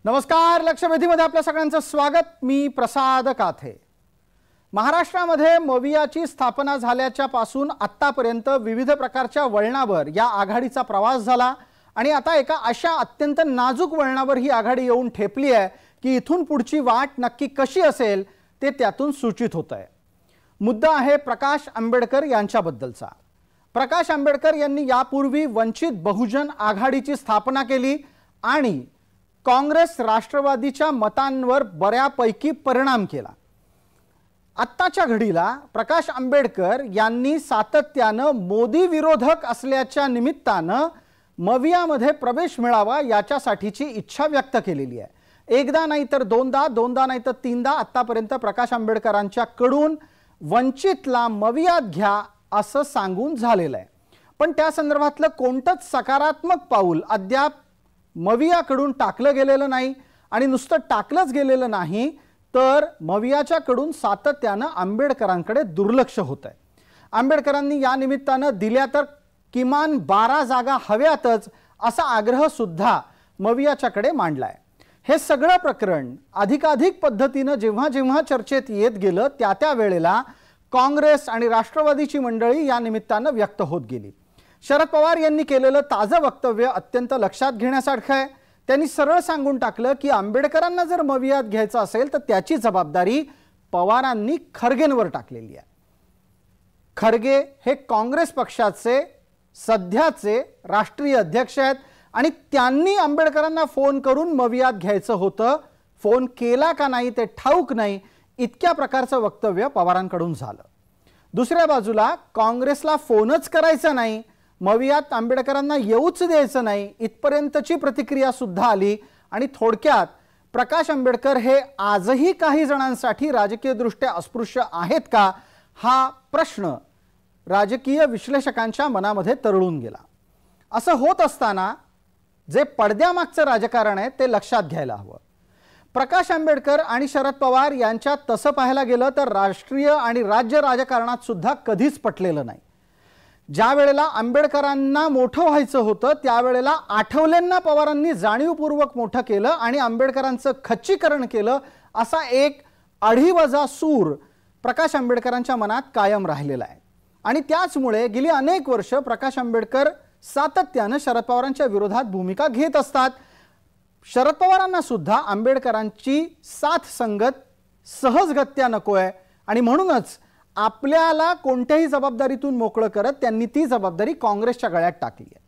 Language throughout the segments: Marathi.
नमस्कार, लक्षवेधीमध्ये आपल्या सगळ्यांचं स्वागत। मी प्रसाद काथे। महाराष्ट्रामध्ये मवियाची स्थापना झाल्याच्या पासून आतापर्यंत विविध प्रकारच्या वळणावर या आघाडीचा प्रवास झाला आणि आता एका अशा अत्यंत नाजूक वळणावर ही आघाडी येऊन ठेपली आहे की इथून पुढची वाट नक्की कशी असेल ते त्यातून सूचित होतंय। मुद्दा आहे प्रकाश आंबेडकर यांच्याबद्दलचा। प्रकाश आंबेडकर यांनी यापूर्वी वंचित बहुजन आघाडीची स्थापना केली आणि काँग्रेस राष्ट्रवादीच्या मतांवर बऱ्यापैकी परिणाम केला। आत्ताच्या घडीला प्रकाश आंबेडकर यांनी सातत्याने मोदी विरोधक असल्याच्या निमित्ताने मवियामध्ये प्रवेश मिळावा याच्यासाठीची इच्छा व्यक्त केलेली आहे। एकदा नाही तर दोनदा, दोनदा नाही तर तीनदा आतापर्यंत प्रकाश आंबेडकरांच्याकडून वंचितला मवियात घ्या असं सांगून झालेलं आहे, पण त्या संदर्भातलं कोणतंच सकारात्मक पाऊल अद्याप मवियाकडून टाकलं गेलेलं नाही। आणि नुसतं टाकलंच गेलेलं नाही तर मवियाच्याकडून सातत्याने आंबेडकरांकडे दुर्लक्ष होत आहे। आंबेडकरांनी या निमित्ताने दिल्या तर किमान 12 जागा हव्यातच असा आग्रह सुद्धा मवियाच्याकडे मांडलाय। हे सगळं प्रकरण अधिकाधिक पद्धतीने जेव्हा जेव्हा चर्चेत येत गेलं त्या त्या वेळेला काँग्रेस आणि राष्ट्रवादीची मंडळी या निमित्ताने व्यक्त होत गेली। शरद पवार यांनी केलेलं ताजं वक्तव्य अत्यंत लक्षात घेण्यासारखं आहे। त्यांनी सरळ सांगून टाकलं की आंबेडकरांना जर मवियात घ्यायचं असेल तर त्याची जबाबदारी पवारांनी खरगेंवर टाकलेली आहे। खरगे हे काँग्रेस पक्षाचे सध्याचे राष्ट्रीय अध्यक्ष आहेत आणि त्यांनी आंबेडकरांना फोन करून मवियात घ्यायचं होतं। फोन केला का नाही ते ठाऊक नाही, इतक्या प्रकारचं वक्तव्य पवारांकडून झालं। दुसऱ्या बाजूला काँग्रेसला फोनच करायचा नाही, मवियात आंबेडकरांना येऊच द्यायचं नाही इथपर्यंतची प्रतिक्रिया सुद्धा आली। आणि थोडक्यात प्रकाश आंबेडकर हे आजही काही जणांसाठी राजकीयदृष्ट्या अस्पृश्य आहेत का हा प्रश्न राजकीय विश्लेषकांच्या मनामध्ये तरळून गेला। असं होत असताना जे पडद्यामागचं राजकारण आहे ते लक्षात घ्यायला हवं। प्रकाश आंबेडकर आणि शरद पवार यांच्यात तसं पाहायला गेलं तर राष्ट्रीय आणि राज्य राजकारणात सुद्धा कधीच पटलेलं नाही। ज्या वेळेला आंबेडकरांना मोठं व्हायचं होतं त्यावेळेला आठवलेंना पवारांनी जाणीवपूर्वक मोठं केलं आणि आंबेडकरांचं खच्चीकरण केलं असा एक आढीवजा सूर प्रकाश आंबेडकरांच्या मनात कायम राहिलेला आहे। आणि त्याचमुळे गेली अनेक वर्ष प्रकाश आंबेडकर सातत्याने शरद पवारांच्या विरोधात भूमिका घेत असतात। शरद पवारांना सुद्धा आंबेडकरांची साथ संगत सहजगत्या नकोय आणि म्हणूनच आपल्याला कोणत्याही जबाबदारीतून मोकळं करत त्यांनी ती जबाबदारी काँग्रेसच्या गळ्यात टाकली आहे।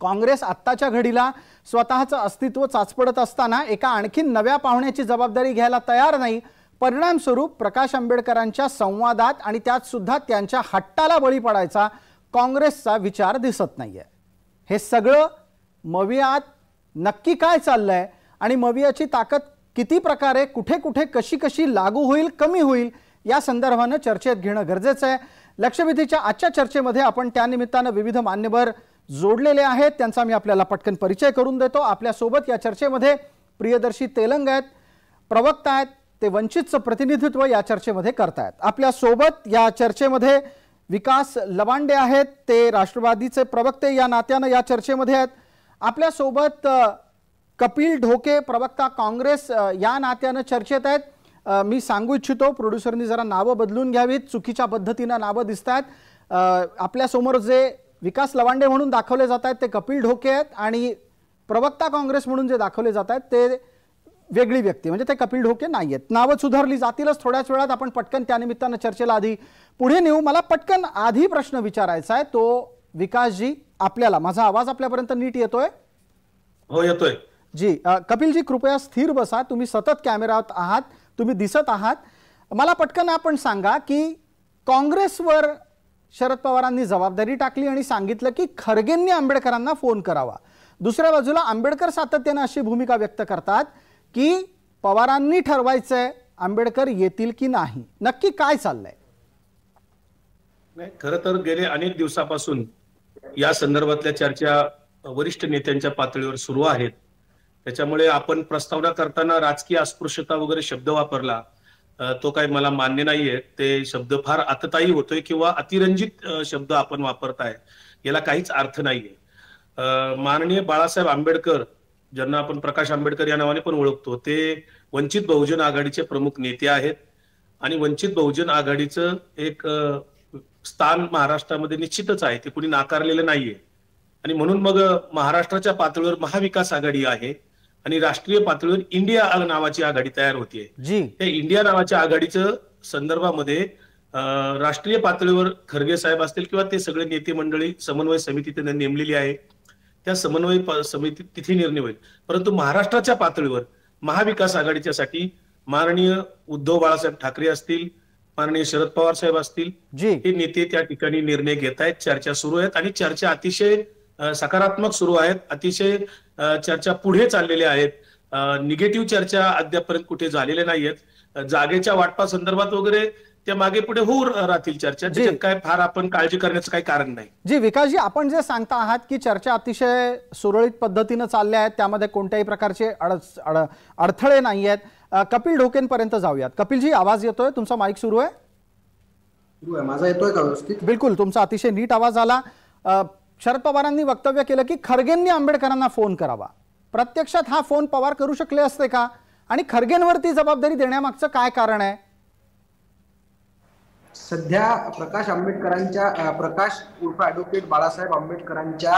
काँग्रेस आत्ताच्या घडीला स्वतःचं अस्तित्व चाचपडत असताना एका आणखी नव्या पाहुण्याची जबाबदारी घ्यायला तयार नाही। परिणामस्वरूप प्रकाश आंबेडकरांच्या संवादात आणि त्यात सुद्धा त्यांच्या हट्टाला बळी पडायचा काँग्रेसचा विचार दिसत नाहीये। हे सगळं मवियात नक्की काय चाललंय आणि मवियाची ताकद किती प्रकारे कुठे कुठे कशी कशी लागू होईल, कमी होईल या संदर्भाने चर्चेत घेणं गरजेचं आहे। लक्षवेधीच्या आजच्या चर्चेमध्ये आपण त्या निमित्ताने विविध मान्यवर जोडलेले आहेत, त्यांचा मी आपल्याला पटकन परिचय करून देतो। आपल्या सोबत या चर्चेमध्ये प्रियदर्शी तेलंग आहेत, प्रवक्ता आहेत, ते वंचितचं प्रतिनिधित्व या चर्चेमध्ये करतायत। आपल्या सोबत या चर्चेमध्ये विकास लवांडे आहेत, ते राष्ट्रवादीचे प्रवक्ते या नात्याने या चर्चेमध्ये आहेत। आपल्या सोबत कपिल ढोके, प्रवक्ता काँग्रेस या नात्याने चर्चेत आहेत। मी सांगू इच्छितो प्रोड्युसरनी जरा नावं बदलून घ्यावीत, चुकीच्या पद्धतीने नावं दिसतात। आपल्या समोर जे विकास लवांडे म्हणून दाखवले जात आहेत ते कपिल ढोके आहेत आणि प्रवक्ता काँग्रेस म्हणून जे दाखवले जात आहेत ते वेगळी व्यक्ती, म्हणजे ते कपिल ढोके नाही आहेत। नावं सुधारली जातीलच थोड्याच वेळात। आपण पटकन त्या निमित्ताने चर्चेला आधी पुढे नेऊ। मला पटकन आधी प्रश्न विचारायचा आहे तो विकासजी आपल्याला, माझा आवाज आपल्यापर्यंत नीट येतोय? हो येतोय जी। कपिलजी कृपया स्थिर बसा, तुम्ही सतत कॅमेऱ्यात आहात, तुम्ही दिसत आहात। मला पटकन आपण सांगा की काँग्रेसवर शरद पवारांनी जबाबदारी टाकली आणि सांगितलं की खरगेंनी आंबेडकरांना फोन करावा। दुसऱ्या बाजूला आंबेडकर सातत्याने अशी भूमिका व्यक्त करतात की पवारांनी ठरवायचंय आंबेडकर येतील की नाही। नक्की काय चाललंय? नाही, खरं तर गेले अनेक दिवसापासून या संदर्भातल्या चर्चा वरिष्ठ नेत्यांच्या पातळीवर सुरू आहेत। त्याच्यामुळे आपण प्रस्तावना करताना राजकीय अस्पृश्यता वगैरे शब्द वापरला तो काही मला मान्य नाहीये। ते शब्द फार आततायी होतोय किंवा अतिरंजित शब्द आपण वापरताय, याला काहीच अर्थ नाहीये। माननीय बाळासाहेब आंबेडकर ज्यांना आपण प्रकाश आंबेडकर या नावाने पण ओळखतो, ते वंचित बहुजन आघाडीचे प्रमुख नेते आहेत आणि वंचित बहुजन आघाडीचं एक स्थान महाराष्ट्रामध्ये निश्चितच आहे, ते कुणी नाकारलेलं नाहीये. आणि म्हणून मग महाराष्ट्राच्या पातळीवर महाविकास आघाडी आहे आणि राष्ट्रीय पातळीवर इंडिया नावाची आघाडी तयार होतीये. त्या इंडिया नावाच्या आघाडीचं संदर्भामध्ये राष्ट्रीय पातळीवर खरगे साहेब असतील किंवा ते सगळे नेते मंडळी समन्वय समिती त्यांनी नेमलेली आहे, त्या समन्वय समितीत तिथे निर्णय होईल. परंतु महाराष्ट्राच्या पातळीवर महाविकास आघाडीच्यासाठी माननीय उद्धव बाळासाहेब ठाकरे असतील, माननीय शरद पवार साहेब असतील, हे नेते त्या ठिकाणी निर्णय घेत आहेत. चर्चा सुरू आहेत आणि चर्चा अतिशय सकारात्मक सुरू आहेत, अतिशय चर्चा पुढे चाललेल्या आहेत. निगेटिव्ह चर्चा अद्यापर्यंत कुठे झालेल्या नाहीयेत. जागेच्या वाटपा संदर्भात वगैरे त्या मागे पुढे होऊ राहतील चर्चा, त्याच्यात काय फार आपण काळजी करण्याचं काही कारण नाही. जी विकासजी, आपण जे सांगता आहात की चर्चा अतिशय सुरळीत पद्धतीनं चालल्या आहेत, त्यामध्ये कोणत्याही प्रकारचे अडथळे नाही आहेत. कपिल ढोकेंपर्यंत जाऊयात. कपिलजी, आवाज येतोय? तुमचा माईक सुरू आहे? माझा येतोय का व्यवस्थित? बिलकुल, तुमचा अतिशय नीट आवाज आला. शरद पवारांनी वक्तव्य केलं की खरगेंनी आंबेडकरांना फोन करावा. प्रत्यक्षात हा फोन पवार करू शकले असते का? आणि खरगेंवरती जबाबदारी देण्यामागचं काय कारण आहे? सध्या प्रकाश उर्फ ॲडव्होकेट बाळासाहेब आंबेडकरांच्या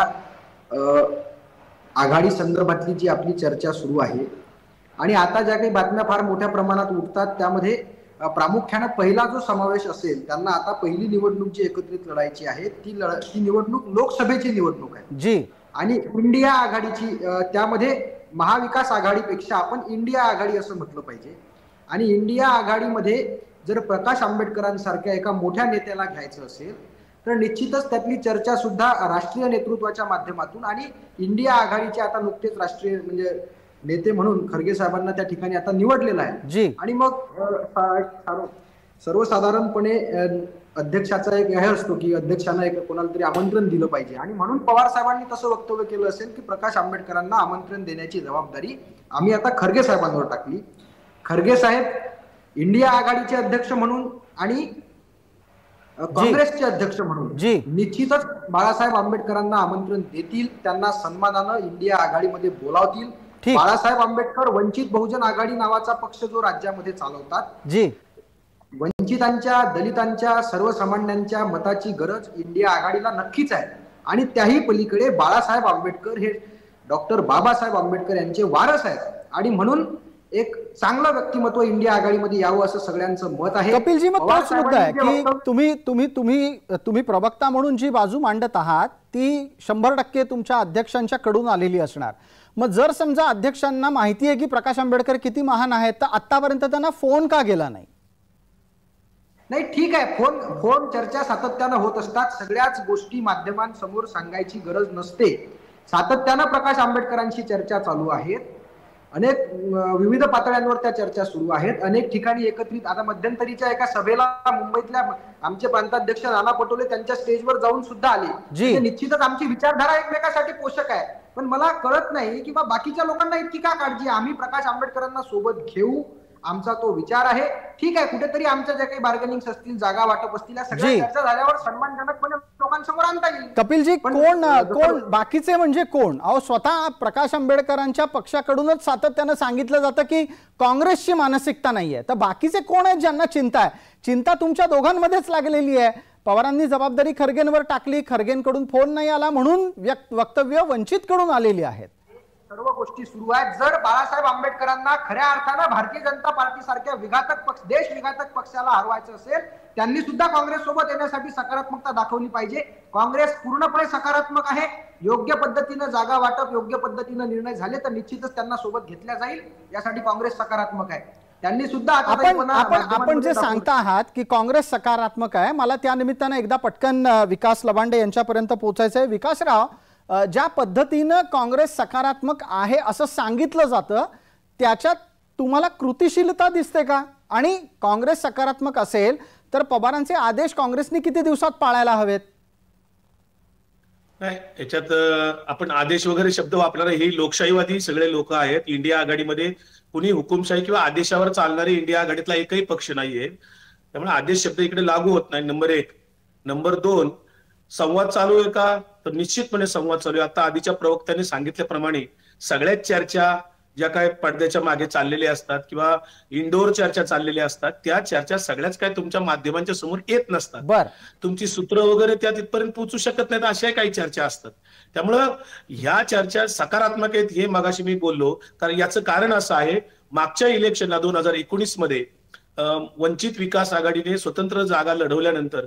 आघाडी संदर्भातली जी आपली चर्चा सुरू आहे आणि आता ज्या काही बातम्या फार मोठ्या प्रमाणात उठतात त्यामध्ये प्रामुख्याने पहिला जो समावेश असेल, त्यांना आता पहिली निवडणूक जी एकत्रित लढायची आहे ती निवडणूक लोकसभेची निवडणूक आहे जी. आणि इंडिया आघाडीची, त्यामध्ये महाविकास आघाडीपेक्षा आपण इंडिया आघाडी असं म्हटलं पाहिजे. आणि इंडिया आघाडीमध्ये जर प्रकाश आंबेडकरांसारख्या एका मोठ्या नेत्याला घ्यायचं असेल तर निश्चितच त्यातली चर्चा सुद्धा राष्ट्रीय नेतृत्वाच्या माध्यमातून, आणि इंडिया आघाडीचे आता नुकतेच राष्ट्रीय म्हणजे नेते म्हणून खरगे साहेबांना त्या ठिकाणी आता निवडलेलं आहे. आणि मग सर्वसाधारणपणे अध्यक्षाचा एक हे असतो की अध्यक्षांना एक कोणाला तरी आमंत्रण दिलं पाहिजे, आणि म्हणून पवार साहेबांनी तसं वक्तव्य केलं असेल की प्रकाश आंबेडकरांना आमंत्रण देण्याची जबाबदारी आम्ही आता खरगे साहेबांवर टाकली. खरगे साहेब इंडिया आघाडीचे अध्यक्ष म्हणून आणि काँग्रेसचे अध्यक्ष म्हणून निश्चितच बाळासाहेब आंबेडकरांना आमंत्रण देतील, त्यांना सन्मानानं इंडिया आघाडीमध्ये बोलावतील. बाळासाहेब आंबेडकर वंचित बहुजन आघाडी नावाचा पक्ष जो राज्यामध्ये चालवतात, वंचितांच्या, दलितांच्या, सर्वसामान्यांच्या मताची गरज इंडिया आघाडीला नक्कीच आहे. आणि त्याही पलीकडे बाळासाहेब आंबेडकर हे डॉक्टर बाबासाहेब आंबेडकर यांचे वारस आहेत आणि म्हणून एक चांगलं व्यक्तिमत्व इंडिया आघाडीमध्ये यावं असं सगळ्यांचं मत आहे. कपिलजी, मग तोच मुद्दा आहे की तुम्ही प्रवक्ता म्हणून जी बाजू मांडत आहात ती 100% तुमच्या अध्यक्षांच्या कडून आलेली असणार. मग जर समजा अध्यक्षांना माहिती आहे की प्रकाश आंबेडकर किती महान आहेत, तर आतापर्यंत त्यांना फोन का गेला नाही? नाही, ठीक आहे, फोन चर्चा सातत्यानं होत असतात. सगळ्याच गोष्टी माध्यमांसमोर सांगायची गरज नसते. सातत्यानं प्रकाश आंबेडकरांशी चर्चा चालू आहेत, अनेक विविध पातळ्यांवर त्या चर्चा सुरू आहेत, अनेक ठिकाणी एकत्रित. आता मध्यंतरीच्या एका सभेला मुंबईतल्या आमचे प्रांताध्यक्ष नाना पटोले त्यांच्या स्टेजवर जाऊन सुद्धा आले. निश्चितच आमची विचारधारा एकमेकासाठी पोषक आहे, पण मला कळत नाही की बाकीच्या लोकांना इतकी का काळजी. आम्ही प्रकाश आंबेडकरांना सोबत घेऊ, आमचा तो विचार आहे. ठीक आहे, कुठेतरी आमच्या ज्या काही बार्गेनिंग असतील, जागा वाटप असतील, या सगळ्या चर्चा झाल्यावर सन्मानजनकपणे लोकांसमोर आणता येईल. कपिलजी, कोण बाकीचे म्हणजे कोण? अहो, स्वतः प्रकाश आंबेडकरांच्या पक्षाकडूनच सातत्यानं सांगितलं जातं की काँग्रेसची मानसिकता नाहीये, तर बाकीचे कोण आहेत ज्यांना चिंता आहे? चिंता तुमच्या दोघांमध्येच लागलेली आहे. पवारांनी जबाबदारी खरगेंवर टाकली, खरगेंकडून फोन नाही आला म्हणून वक्तव्य वंचितकडून आलेली आहेत. सर्व गोष्टी सुरू आहेत. जर बाळासाहेब आंबेडकरांना खऱ्या अर्थानं भारतीय जनता पार्टी सारख्या विघातक पक्ष, देश विघातक पक्षाला हरवायचं असेल, त्यांनी सुद्धा काँग्रेस सोबत येण्यासाठी सकारात्मकता दाखवली पाहिजे. काँग्रेस पूर्णपणे सकारात्मक आहे. योग्य पद्धतीनं जागा वाटप, योग्य पद्धतीनं निर्णय झाले तर निश्चितच त्यांना सोबत घेतल्या जाईल. यासाठी काँग्रेस सकारात्मक आहे. त्यांनी सुद्धा आपण जे सांगता आहात की काँग्रेस सकारात्मक आहे, मला त्या निमित्तानं एकदा पटकन विकास लबांडे यांच्यापर्यंत पोहोचायचं आहे. विकासराव, ज्या पद्धतीनं काँग्रेस सकारात्मक आहे असं सांगितलं जातं, त्याच्यात तुम्हाला कृतिशीलता दिसते का? आणि काँग्रेस सकारात्मक असेल तर पवारांचे आदेश काँग्रेसने किती दिवसात पाळायला हवेत? नाही, याच्यात आपण आदेश वगैरे शब्द वापरणारे ही लोकशाहीवादी सगळे लोक आहेत. इंडिया आघाडीमध्ये कुणी हुकुमशाही किंवा आदेशावर चालणारी इंडिया आघाडीतला एकही पक्ष नाहीये, त्यामुळे आदेश शब्द इकडे लागू होत नाही. नंबर 1. नंबर 2, संवाद चालू आहे का? तर निश्चितपणे संवाद चालू आहे. आता आधीच्या प्रवक्त्यांनी सांगितल्याप्रमाणे सगळ्याच चर्चा ज्या काय पडद्याच्या मागे चाललेल्या असतात किंवा इंडोर चर्चा चाललेल्या असतात त्या चर्चा सगळ्याच काय तुमच्या माध्यमांच्या समोर येत नसतात. बर, तुमची सूत्र वगैरे त्या तिथपर्यंत पोहोचू शकत नाहीत, अशा काही चर्चा असतात. त्यामुळं ह्या चर्चा सकारात्मक आहेत हे मगाशी मी बोललो. कारण याचं कारण असं आहे, मागच्या इलेक्शनला 2019 मध्ये वंचित विकास आघाडीने स्वतंत्र जागा लढवल्यानंतर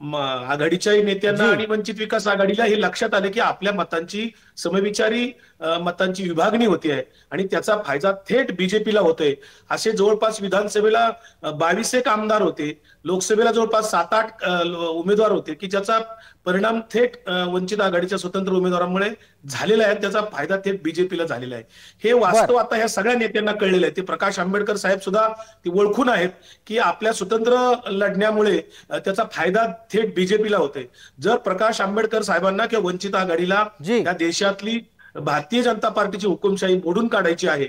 आघाडीच्या नेत्यांना आणि वंचित विकास आघाडीला हे लक्षात आले की आपल्या मतांची समविचारी मतांची विभागणी होती आहे आणि त्याचा फायदा थेट बीजेपीला होतोय. असे जवळपास विधानसभेला 22 आमदार होते, लोकसभेला जवळपास 7-8 उमेदवार होते की ज्याचा परिणाम थेट वंचित आघाडीच्या स्वतंत्र उमेदवारांमुळे झालेला आहे, त्याचा फायदा थेट बीजेपीला झालेला आहे. हे वास्तव आता ह्या सगळ्या नेत्यांना कळलेलं आहे. ते प्रकाश आंबेडकर साहेब सुद्धा ते ओळखून आहेत की आपल्या स्वतंत्र लढण्यामुळे त्याचा फायदा थेट बीजेपीला होतोय. जर प्रकाश आंबेडकर साहेबांना किंवा वंचित आघाडीला या देशातली भारतीय जनता पार्टीची हुकुमशाही मोडून काढायची आहे,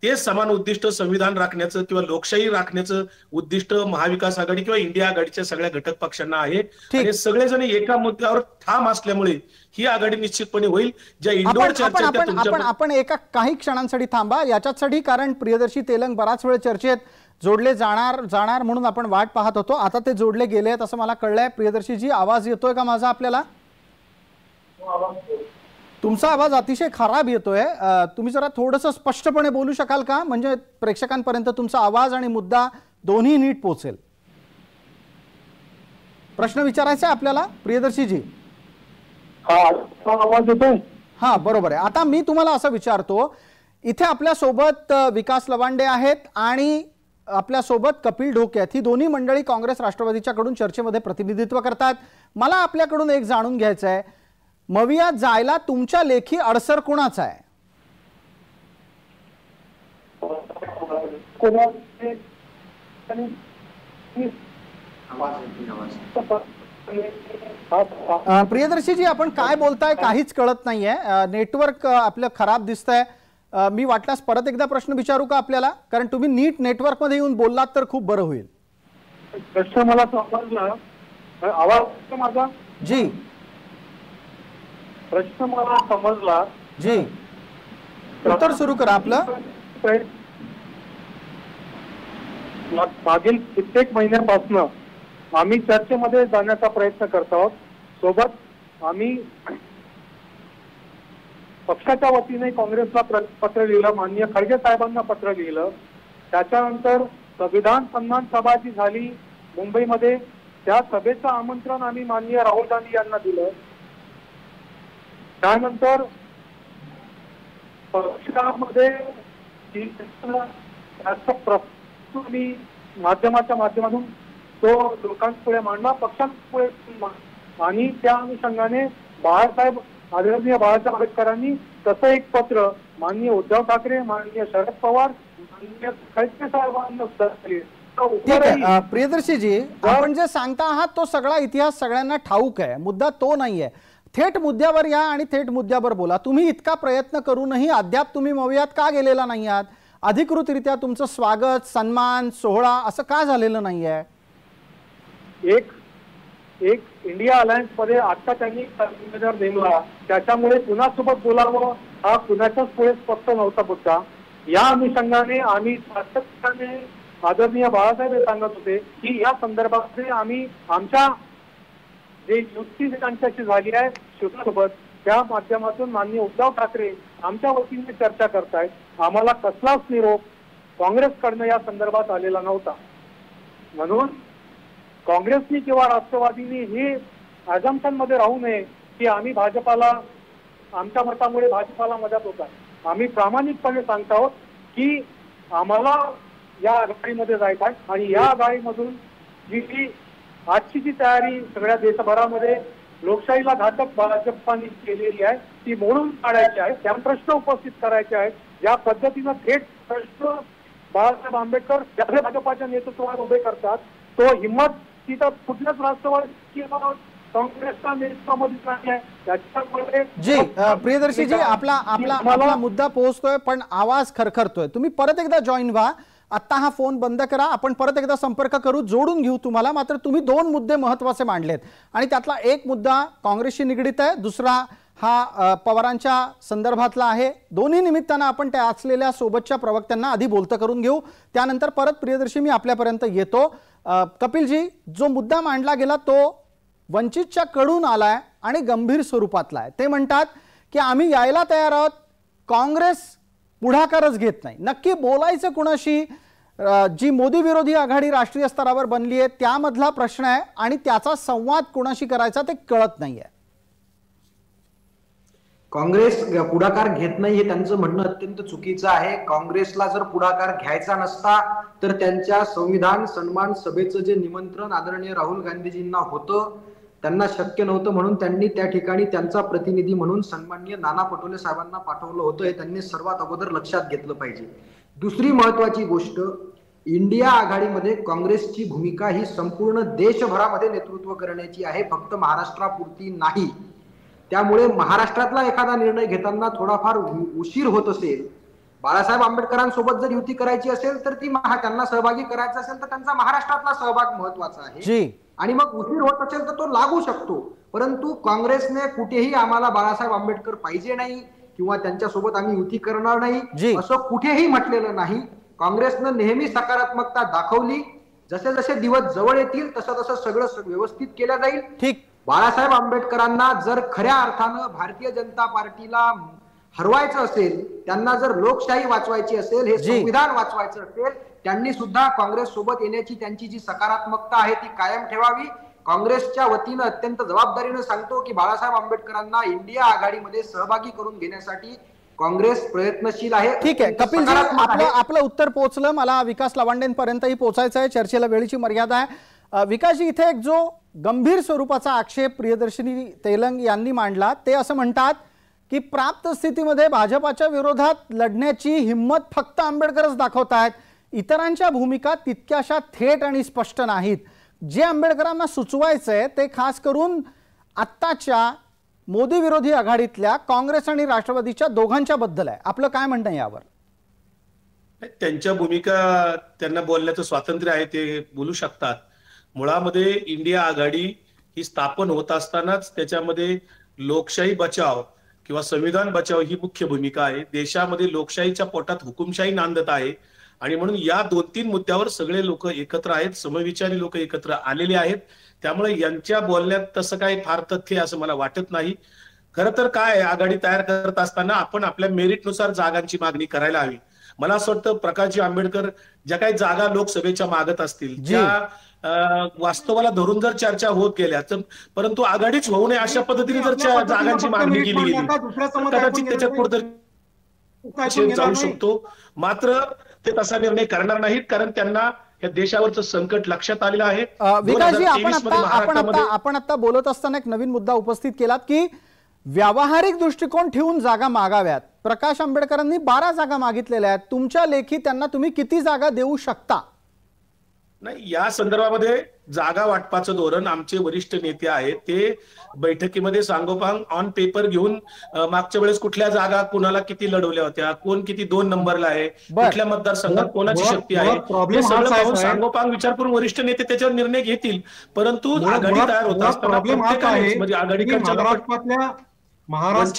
ते समान उद्दिष्ट संविधान राखण्याचं किंवा लोकशाही राखण्याचं उद्दिष्ट महाविकास आघाडी किंवा इंडिया आघाडीच्या सगळ्या घटक पक्षांना आहे. आणि सगळेजण एका मुद्द्यावर ठाम असल्यामुळे ही आघाडी निश्चितपणे होईल. ज्या इंडोर चर्चा आपण एका काही क्षणांसाठी थांबा याच्यासाठी, कारण प्रियदर्शी तेलंग बराच वेळ चर्चेत जोडले जाणार म्हणून आपण वाट पाहत होतो. आता ते जोडले गेले आहेत असं मला कळलंय. प्रियदर्शीजी, आवाज येतोय का माझा आपल्याला? तुमचा आवाज अतिशय खराब येतोय. तुम्ही जरा थोडंसं स्पष्टपणे बोलू शकाल का, म्हणजे प्रेक्षकांपर्यंत तुमचा आवाज आणि मुद्दा दोन्ही नीट पोहोचेल. प्रश्न विचारायचा आहे आपल्याला प्रियदर्शीजी? आवाज येतोय? हा, बरोबर आहे. आता मी तुम्हाला असं विचारतो, इथे आपल्या सोबत विकास लवांडे आहेत आणि आपल्या सोबत कपिल ढोके आहेत. ही दोन्ही मंडळी काँग्रेस राष्ट्रवादीच्याकडून चर्चेमध्ये प्रतिनिधित्व करतात. मला आपल्याकडून एक जाणून घ्यायचं आहे, मवियात जायला तुमच्या लेखी अडसर कोणाचा आहे? प्रियदर्शीजी, आपण काय बोलताय काहीच कळत नाहीये. नेटवर्क आपलं खराब दिसतंय. मी वाटल्यास परत एकदा प्रश्न विचारू का आपल्याला, कारण तुम्ही नीट नेटवर्क मध्ये येऊन बोललात तर खूप बरं होईल. प्रश्न मला समजला. आवाज माझा? जी, प्रश्न मला समजला. जी, उत्तर सुरू करा आपलं. मागील कित्येक महिन्यापासून आम्ही चर्चेमध्ये जाण्याचा प्रयत्न करत आहोत. सोबत आम्ही पक्षाच्या वतीने काँग्रेसला पत्र लिहिलं, माननीय खडगे साहेबांना पत्र लिहिलं. त्याच्यानंतर संविधान सन्मान सभा जी झाली मुंबईमध्ये, त्या सभेचं आमंत्रण आम्ही माननीय राहुल गांधी यांना दिलं. त्यानंतर पक्षामध्ये मी माध्यमाच्या माध्यमातून तो लोकांपुढे मांडला, पक्षांपुढे, आणि त्या अनुषंगाने बाळासाहेब, आदरणीय बाळासाहेब आंबेडकरांनी तसं एक पत्र माननीय उद्धव ठाकरे, माननीय शरद पवार, माननीय खडगे साहेबांना ठीक आहे. प्रियदर्शीजी, आपण जे सांगता आहात तो सगळा इतिहास सगळ्यांना ठाऊक आहे. मुद्दा तो नाहीये. थेट मुद्द्यावर या आणि थेट मुद्द्यावर बोला. तुम्ही इतका प्रयत्न करूनही अद्याप तुम्ही मवियात का गेलेला नाही आहात? अधिकृतरित्या तुमचं स्वागत, सन्मान, सोहळा असं का झालेलं नाहीये? एक इंडिया अलायन्स मध्ये आता त्यांनी उमेदवार नेमला, त्याच्यामुळे कुणासोबत बोलावं हा कुणाच्याच पुढे स्पष्ट नव्हता मुद्दा. या अनुषंगाने आम्ही सातत्याने आदरणीय बाळासाहेब हे सांगत होते की या संदर्भात आम्ही आमच्या जे युती त्यांच्याशी झाली आहे शिवसेनेसोबत, त्या माध्यमातून माननीय उद्धव ठाकरे आमच्या वतीने चर्चा करतायत. आम्हाला कसलाच निरोप काँग्रेसकडनं या संदर्भात आलेला नव्हता. म्हणून काँग्रेसनी किंवा राष्ट्रवादीनी हे अझम्पशन मध्ये राहू नये की आम्ही भाजपाला, आमच्या मतामुळे भाजपाला मदत होत आहे. आम्ही प्रामाणिकपणे सांगत आहोत की आम्हाला या आघाडीमध्ये जायचं आहे आणि या आघाडीमधून जी आजची जी तयारी सगळ्या देशभरामध्ये लोकशाहीला घातक भाजपाने केलेली आहे ती मोडून काढायची आहे. त्या प्रश्न उपस्थित करायचे आहेत. ज्या पद्धतीनं थेट प्रश्न बाळासाहेब आंबेडकर ज्या भाजपाच्या नेतृत्वावर उभे करतात, तो हिंमत तिथं कुठल्याच राष्ट्रवादी किंवा काँग्रेसच्या नेतृत्वामध्ये नाही आहे. त्याच्यामुळे जी प्रियदर्शीजी, आपला मुद्दा पोहोचतोय पण आवाज खरखरतोय. तुम्ही परत एकदा जॉईन व्हा. आता हा फोन बंद करा. आपण परत एकदा संपर्क करू, जोडून घेऊ तुम्हाला. मात्र तुम्ही दोन मुद्दे महत्त्वाचे मांडलेत आणि त्यातला एक मुद्दा काँग्रेसशी निगडीत आहे, दुसरा हा पवारांच्या संदर्भातला आहे. दोन्ही निमित्तानं आपण त्या असलेल्या सोबतच्या प्रवक्त्यांना आधी बोलतं करून घेऊ, त्यानंतर परत प्रियदर्शी मी आपल्यापर्यंत येतो. कपिलजी, जो मुद्दा मांडला गेला तो वंचितच्या कडून आलाय आणि गंभीर स्वरूपातला आहे. ते म्हणतात की आम्ही यायला तयार आहोत, काँग्रेस पुढाकारच घेत नाही. नक्की बोलायचं कुणाशी? जी मोदी विरोधी आघाडी राष्ट्रीय स्तरावर बनली आहे त्यामधला प्रश्न आहे आणि त्याचा संवाद कुणाशी करायचा ते कळत नाहीये. काँग्रेस पुढाकार घेत नाही हे त्यांचं म्हणणं अत्यंत चुकीचं आहे. काँग्रेसला जर पुढाकार घ्यायचा नसता तर त्यांच्या संविधान सन्मान सभेचं जे निमंत्रण आदरणीय राहुल गांधीजींना होतं त्यांना शक्य नव्हतं, म्हणून त्यांनी त्या ठिकाणी त्यांचा प्रतिनिधी म्हणून सन्माननीय नाना पटोले साहेबांना पाठवलं होतं. हे त्यांनी सर्वात अगोदर लक्षात घेतलं पाहिजे. दुसरी महत्वाची गोष्ट, इंडिया आघाडीमध्ये काँग्रेसची भूमिका ही संपूर्ण देशभरामध्ये नेतृत्व करण्याची आहे, फक्त महाराष्ट्रापुरती नाही. त्यामुळे महाराष्ट्रातला एखादा निर्णय घेताना थोडाफार उशीर होत असेल, बाळासाहेब आंबेडकरांसोबत जर युती करायची असेल तर ती त्यांना सहभागी करायचं असेल तर त्यांचा महाराष्ट्रातला सहभाग महत्वाचा आहे आणि मग उशीर होत असेल तर तो लागू शकतो. परंतु काँग्रेसने कुठेही आम्हाला बाळासाहेब आंबेडकर पाहिजे नाही किंवा त्यांच्यासोबत आम्ही युती करणार नाही असं कुठेही म्हटलेलं नाही. काँग्रेसनं नेहमी सकारात्मकता दाखवली. जसे जसे दिवस जवळ येतील तसं तसं सगळं व्यवस्थित केलं जाईल. ठीक. बाळासाहेब आंबेडकरांना जर खऱ्या अर्थानं भारतीय जनता पार्टीला हरवायचं असेल, त्यांना जर लोकशाही वाचवायची असेल, हे संविधान वाचवायचं असेल, त्यांनी सुद्धा काँग्रेस सोबत येण्याची त्यांची जी सकारात्मकता आहे ती कायम ठेवावी. काँग्रेसच्या वतीनं अत्यंत जबाबदारीनं सांगतो की बाळासाहेब आंबेडकरांना इंडिया आघाडीमध्ये सहभागी करून घेण्यासाठी काँग्रेस प्रयत्नशील आहे. ठीक आहे कपिलजी, आपलं उत्तर पोहोचलं. मला विकास लवांडेंपर्यंतही पोहोचायचं आहे, चर्चेला वेळेची मर्यादा आहे. विकासजी, इथे एक जो गंभीर स्वरूपाचा आक्षेप प्रियदर्शिनी तेलंग यांनी मांडला ते असं म्हणतात की प्राप्त स्थितीमध्ये भाजपाच्या विरोधात लढण्याची हिंमत फक्त आंबेडकरच दाखवतायत, इतरांच्या भूमिका तितक्याशा थेट आणि स्पष्ट नाहीत. जे आंबेडकरांना सुचवायचंय ते खास करून आत्ताच्या मोदी विरोधी आघाडीतल्या काँग्रेस आणि राष्ट्रवादीच्या दोघांच्या बद्दल आहे. आपलं काय म्हणणं आहे यावर? त्यांच्या भूमिका, त्यांना बोलण्याचं स्वातंत्र्य आहे, ते बोलू शकतात. मुळामध्ये इंडिया आघाडी ही स्थापन होत असतानाच त्याच्यामध्ये लोकशाही बचाव किंवा संविधान बचाव ही मुख्य भूमिका आहे. देशामध्ये लोकशाहीच्या पोटात हुकुमशाही नांदत आहे आणि म्हणून या 2-3 मुद्द्यावर सगळे लोक एकत्र आहेत, समविचारी लोक एकत्र आलेले आहेत. त्यामुळे यांच्या बोलण्यात तसं काही फार तथ्य असं मला वाटत नाही. खरं तर काय, आघाडी तयार करत असताना आपण आपल्या मेरिटनुसार जागांची मागणी करायला हवी. मला असं वाटतं प्रकाशजी आंबेडकर ज्या काही जागा लोकसभेच्या मागत असतील, ज्या वास्तवाला धरून जर चर्चा होत गेल्या तर, परंतु आघाडीच होऊ नये अशा पद्धतीने जर जागांची मागणी केली गेली कदाचित त्याच्यात कुठेतरी जाऊ शकतो. मात्र ते तसा निर्णय करणार नाहीत, कारण त्यांना या देशावरचं संकट लक्षात आलेलं आहे. विकासजी, आपण आता बोलत असताना एक नवीन मुद्दा उपस्थित केलात की व्यावहारिक दृष्टिकोन ठेवून जागा मागाव्यात. प्रकाश आंबेडकरांनी 12 जागा मागितलेल्या आहेत. तुमच्या लेखी त्यांना तुम्ही किती जागा देऊ शकता? नाही, या संदर्भामध्ये जागा वाटपाचं धोरण आमचे वरिष्ठ नेते आहेत, ते बैठकीमध्ये सांगोपांग ऑन पेपर घेऊन मागच्या वेळेस कुठल्या जागा कोणाला किती लढवल्या होत्या, कोण किती 2 नंबरला आहे, कुठल्या मतदारसंघात कोणाची शक्ती आहे, हे सगळं पाहून सांगोपांग विचार करून वरिष्ठ नेते त्याच्यावर निर्णय घेतील. परंतु आघाडी तयार होत असताना प्रत्येकाने म्हणजे आघाडीकडच्या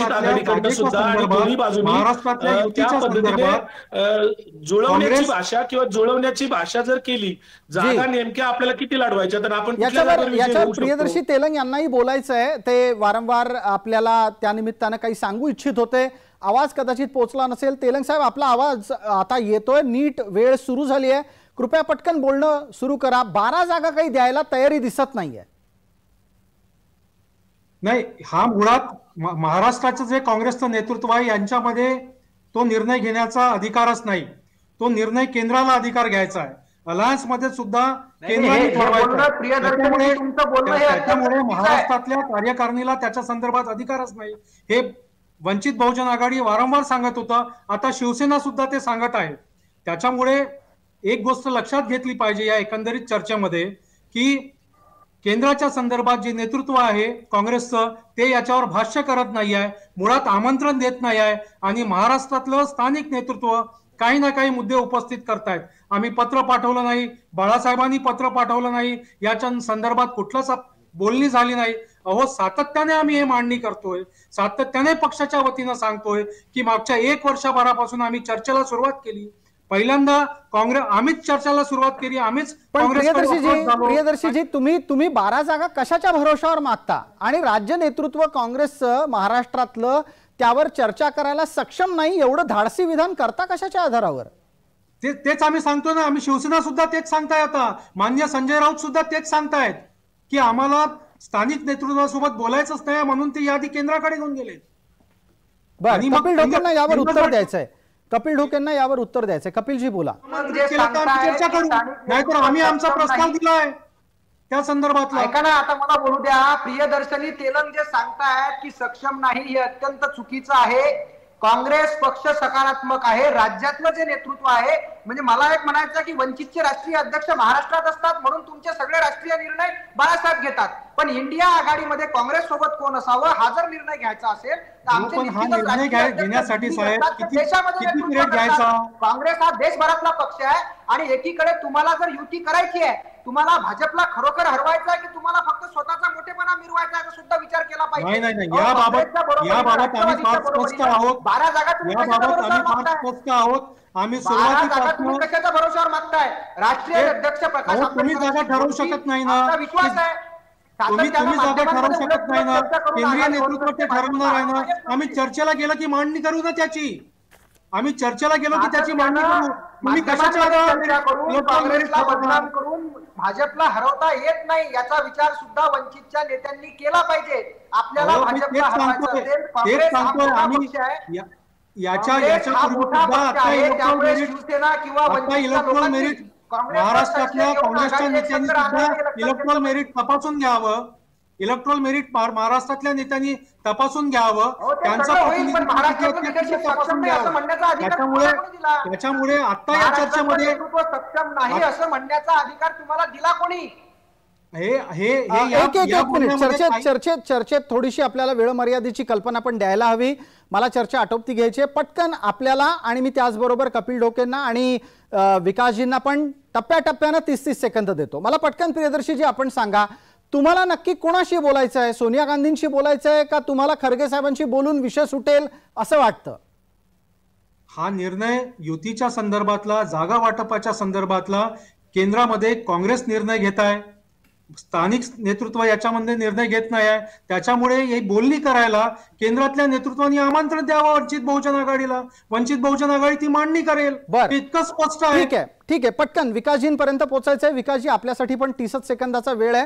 आघाडीकडनं सुद्धा आणि दोन्ही बाजूनी त्या पद्धतीने जुळवण्याची भाषा किंवा जुळवण्याची भाषा जर केली, जागा नेमक्या आपल्याला किती लढवायच्या तर आपण याच्यावर प्रियदर्शी तेलंग यांनाही बोलायचं आहे. ते वारंवार आपल्याला त्या निमित्तानं काही सांगू इच्छित होते. आवाज कदाचित पोहोचला नसेल. तेलंग साहेब, आपला आवाज आता येतोय, नीट वेळ सुरू झाली आहे, कृपया पटकन बोलणं सुरू करा. 12 जागा काही द्यायला तयारी दिसत नाहीये. नाही, हा मुळात महाराष्ट्राचं जे काँग्रेसचं नेतृत्व आहे यांच्यामध्ये तो निर्णय घेण्याचा अधिकारच नाही. तो निर्णय केंद्राला अधिकार घ्यायचा आहे. अलायन्स मध्ये सुद्धा केंद्राने ठरवायचं. त्यामुळे महाराष्ट्रातल्या कार्यकारिणीला त्याच्या संदर्भात अधिकारच नाही. हे वंचित बहुजन आघाडी वारंवार सांगत होतं, आता शिवसेना सुद्धा ते सांगत आहे. त्याच्यामुळे एक गोष्ट लक्षात घेतली पाहिजे या एकंदरीत चर्चेमध्ये की केंद्राच्या संदर्भात जे नेतृत्व आहे काँग्रेसचं ते याच्यावर भाष्य करत नाही आहे, मुळात आमंत्रण देत नाही आहे आणि महाराष्ट्रातलं स्थानिक नेतृत्व काही ना काही मुद्दे उपस्थित करतायत. आम्ही पत्र पाठवलं नाही, बाळासाहेबांनी पत्र पाठवलं नाही, याच्या संदर्भात कुठलंच बोलणी झाली नाही. अहो, सातत्याने आम्ही हे मांडणी करतोय, सातत्याने पक्षाच्या वतीनं सांगतोय की मागच्या 1 वर्षभरापासून आम्ही चर्चेला सुरुवात केली. पहिल्यांदा आम्हीच चर्चेला सुरुवात केली, आम्हीच प्रियदर्शीजी तुम्ही 12 जागा कशाच्या भरोशावर मागता आणि राज्य नेतृत्व काँग्रेसचं महाराष्ट्रातलं त्यावर चर्चा करायला सक्षम नाही, एवढं धाडसी विधान करता कशाच्या आधारावर? तेच आम्ही सांगतो ना. आम्ही शिवसेना सुद्धा तेच सांगताय. आता माननीय संजय राऊत सुद्धा तेच सांगतायत की आम्हाला स्थानिक नेतृत्वासोबत बोलायचंच नाही, म्हणून ते यादी केंद्राकडे घेऊन गेले. कपिल ढोकेंना यावर उत्तर द्यायचंय. कपिलजी बोला. चर्चा करू, नाहीतर आम्ही आमचा प्रस्ताव दिलाय त्या संदर्भात. ऐका ना, आता मला बोलू द्या. प्रियदर्शनी तेलंग जे सांगतायत की सक्षम नाही, हे अत्यंत चुकीचं आहे. काँग्रेस पक्ष सकारात्मक आहे. राज्यातलं जे नेतृत्व आहे, म्हणजे मला एक म्हणायचं की वंचितचे राष्ट्रीय अध्यक्ष महाराष्ट्रात असतात म्हणून तुमचे सगळे राष्ट्रीय निर्णय बाळासाहेब घेतात, पण इंडिया आघाडीमध्ये काँग्रेस सोबत कोण असावं हा जर निर्णय घ्यायचा असेल तर आमचे घेण्यासाठी देशामध्ये काँग्रेस हा देशभरातला पक्ष आहे आणि एकीकडे तुम्हाला जर युती करायची आहे, तुम्हाला भाजपला खरोखर हरवायचं आहे की तुम्हाला फक्त स्वतःचा मोठेपणा मिरवायचा आहे, सुद्धा विचार केला पाहिजे. याबाबत आम्ही फार स्पष्ट आहोत. 12 जागा तुम्ही आम्ही सुरुवातीपासून कशाच्या भरोशावर मागताय? राष्ट्रीय अध्यक्ष प्रकाश तुम्ही जागा ठरवू शकत नाही ना. विश्वास आहे तुम्ही जागा ठरवू शकत नाही ना. केंद्रीय नेतृत्व ते ठरवणार आहे ना. आम्ही चर्चेला गेलो की मांडणी करू ना त्याची. आम्ही चर्चेला गेलो की त्याची मांडणी करू. तुम्ही कशाच्या काँग्रेसला बदनाम करून भाजपला हरवता येत नाही याचा विचार सुद्धा वंचितच्या नेत्यांनी केला पाहिजे. आपल्याला भाजपला हरवायचं असेल, काँग्रेस हा मोठा पक्ष आहे. शिवसेना किंवा इलेक्ट्रॉल मेरिट महाराष्ट्रातल्या काँग्रेसच्या नेत्यांनी सुद्धा इलेक्ट्रॉल मेरिट तपासून घ्यावं. इलेक्ट्रॉल मेरिट महाराष्ट्रातल्या नेत्यांनी तपासून घ्यावं. त्यांचा त्याच्यामुळे आता या चर्चेमध्ये सक्षम नाही असं म्हणण्याचा अधिकार तुम्हाला दिला कोणी? चर्चेत थोडीशी आपल्याला वेळ मर्यादेची कल्पना पण द्यायला हवी. मला चर्चा आटोपती घ्यायची. पटकन आपल्याला आणि मी त्याचबरोबर कपिल ढोकेंना आणि विकासजींना पण टप्प्याटप्प्यानं 30-30 सेकंद देतो. मला पटकन प्रियदर्शीजी आपण सांगा, तुम्हाला नक्की कोणाशी बोलायचं आहे? सोनिया गांधींशी बोलायचं आहे का तुम्हाला खरगे साहेबांशी बोलून विषय सुटेल असं वाटतं? हा निर्णय युतीच्या संदर्भातला, जागा वाटपाच्या संदर्भातला केंद्रामध्ये काँग्रेस निर्णय घेत आहे. स्थानिक नेतृत्व याच्यामध्ये निर्णय घेत नाही आहे. त्याच्यामुळे ही बोलणी करायला केंद्रातल्या नेतृत्वाने आमंत्रण द्यावं वंचित बहुजन आघाडीला. वंचित बहुजन आघाडी ती मांडणी करेल. इतकं स्पष्ट आहे. ठीक आहे. पटकन विकासजींपर्यंत पोहोचायचंय. विकासजी, आपल्यासाठी पण 30 सेकंदाचा वेळ आहे.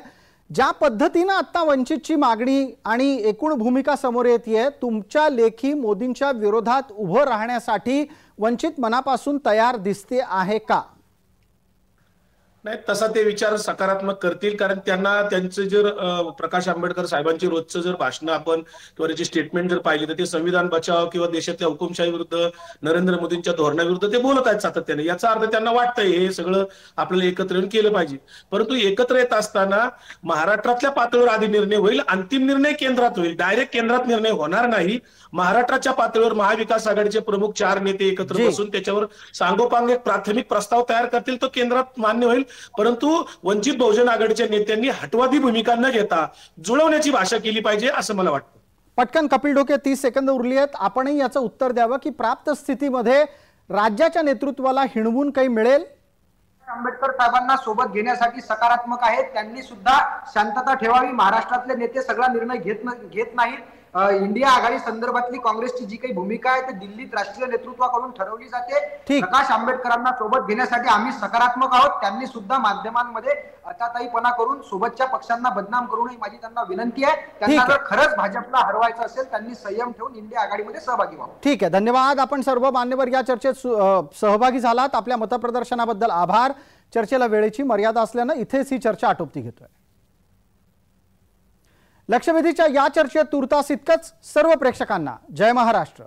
ज्या पद्धतीनं आता वंचितची मागणी आणि एकूण भूमिका समोर येते, तुमच्या लेखी मोदींच्या विरोधात उभं राहण्यासाठी वंचित मनापासून तयार दिसते आहे का? नाही, तसा ते विचार सकारात्मक करतील, कारण त्यांना त्यांचं जर प्रकाश आंबेडकर साहेबांची रोजचं जर भाषण आपण किंवा त्याची स्टेटमेंट जर पाहिली तर ते संविधान बचाव किंवा देशातल्या हुकुमशाही विरुद्ध, नरेंद्र मोदींच्या धोरणाविरुद्ध ते बोलत आहेत सातत्याने. याचा अर्थ त्यांना वाटतंय हे सगळं आपल्याला एकत्र येऊन केलं पाहिजे. परंतु एकत्र येत असताना महाराष्ट्रातल्या पातळीवर आधी निर्णय होईल, अंतिम निर्णय केंद्रात होईल. डायरेक्ट केंद्रात निर्णय होणार नाही. महाराष्ट्राच्या पातळीवर महाविकास आघाडीचे प्रमुख 4 नेते एकत्र बसून त्याच्यावर सांगोपांग एक प्राथमिक प्रस्ताव तयार करतील, तो केंद्रात मान्य होईल. परंतु वंचित बहुजन आघाडीच्या नेत्यांनी हटवादी भूमिका न घेता जुळवण्याची भाषा केली पाहिजे असं मला वाटतं. पटकन कपिल ढोके, 30 सेकंद उरली आहेत. आपणही याचं उत्तर द्यावं की प्राप्त स्थितीमध्ये राज्याच्या नेतृत्वाला हिणवून काही मिळेल? आंबेडकर साहेबांना सोबत घेण्यासाठी सकारात्मक आहेत. त्यांनी सुद्धा शांतता ठेवावी. महाराष्ट्रातले नेते सगळा निर्णय घेत नाहीत. इंडिया आघाडी संदर्भातली काँग्रेसची जी काही भूमिका आहे ती दिल्लीत राष्ट्रीय नेतृत्वाकडून ठरवली जाते. प्रकाश आंबेडकरांना सोबत घेण्यासाठी आम्ही सकारात्मक आहोत. त्यांनी सुद्धा माध्यमांमध्ये अताताईपणा करून सोबतच्या पक्षांना बदनाम करू नये माझी त्यांना विनंती आहे. त्यांना जर खरंच भाजपला हरवायचं असेल त्यांनी संयम ठेवून इंडिया आघाडीमध्ये सहभागी व्हावं. ठीक आहे, धन्यवाद. आपण सर्व मान्यवर या चर्चेत सहभागी झालात. आपल्या मतप्रदर्शनाबद्दल आभार. चर्चेला वेळेची मर्यादा असल्यानं इथेच ही चर्चा आटोपती घेतोय. लक्षवेधीच्या या चर्चेत तुर्तास इतकंच. सर्व प्रेक्षकांना जय महाराष्ट्र.